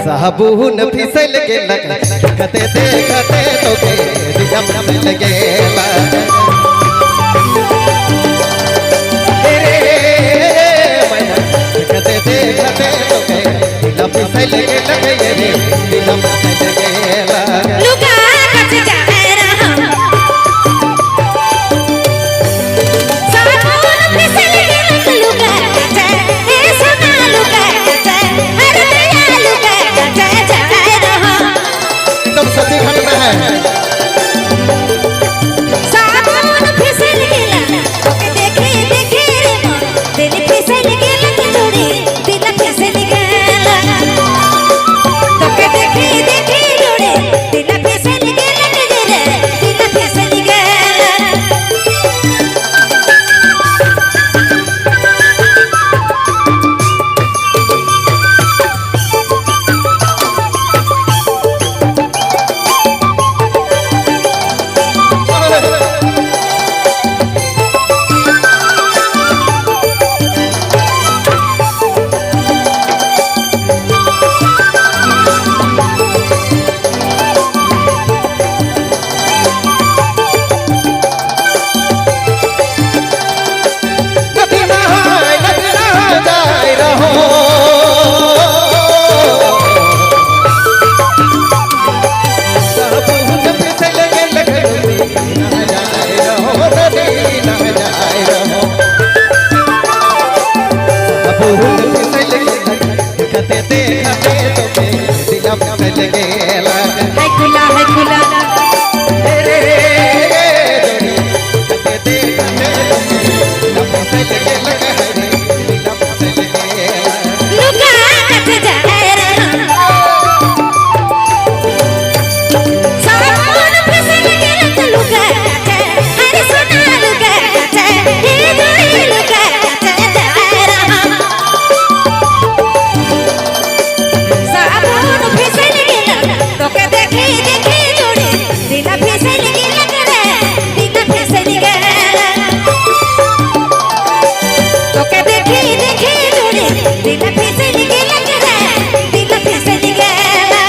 साबुन फिसल गेला देखते देखते तोके दिया फिसल गेला देखते देखते तोके दिया फिसल गेला ये दिया फिसल गेला लुका कच जाए रहा साबुन फिसल गेला लुका कच ए सोना लुका कच अरे दया लुका कच जाए रहा एकदम सच्ची घटना है साबुन फिसल गेला तोके देखे देखे रे मन दिल फिसल गेला तोड़े दिल फिसल गेला तोके देखे देखे जोड़े दिल फिसल गेला रे दिल फिसल गेला है खुला लुका कच जाए रहा साबुन फिसल गेला लुका कच अरे सोना लुका कच हे जोड़ी लुका कच जाए रहा साबुन फिसल गेला तोके देखे देखे जोड़ी दिल फिसल गेला रे दिल फिसल गेला तोके देखे देखे जोड़ी दिल फिसल गेला रे दिल फिसल गेला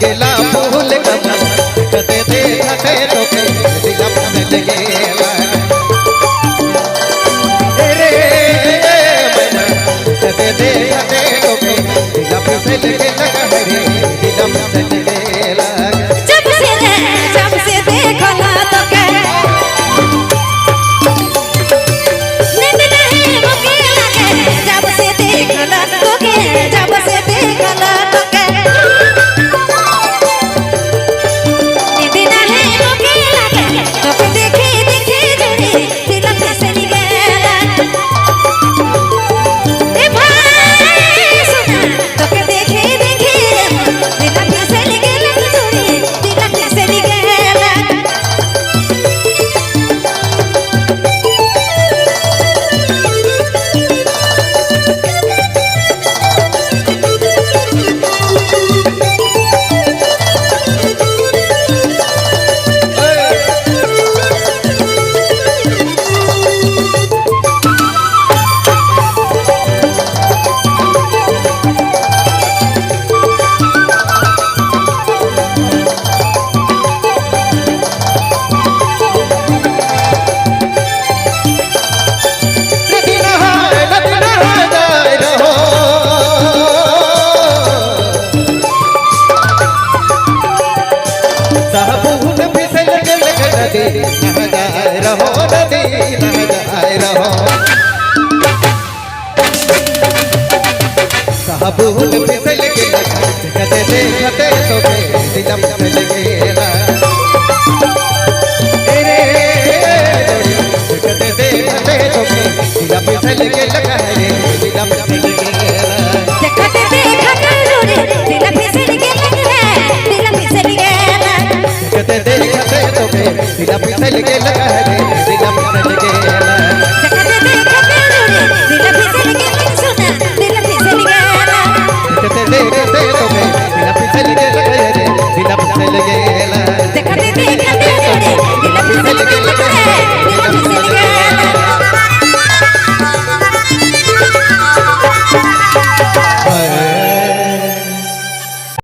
गेला फूल कमल देखते देखते तोके दिया फिसल गेला रे देखते देखते तोके दिया फिसल गेला रे दिया फिसल गेला जब से देखला तोके नींद नहीं मुके लगे जब से देखला तोके जब से देखला तोके नींद नहीं मुके लगे तोके देखे देखे जोड़ी दिल फिसल गेला ए भाई सुना तोके देखे साबुन फिसल गेल नदी नह जाए रहो नदी नह जाए रहो साबुन फिसल गेल देखते देखते तोके दिलम फिसल गेल रे देखते देखते तोके दिलम फिसल गेल रे दिलम फिसल गेल देखते देखते रे दिल फिसल गेल रे दिल फिसल गेल देखते देखते तोके दिलम फिसल गेल रे दिलम फिसल गेल देखते देखते रे दिल फिसल गेल सुना दिल फिसल गेल देखते देखते तोके दिलम फिसल गेल रे दिलम फिसल गेल देखते देखते रे दिल फिसल गेल रे दिल फिसल गेल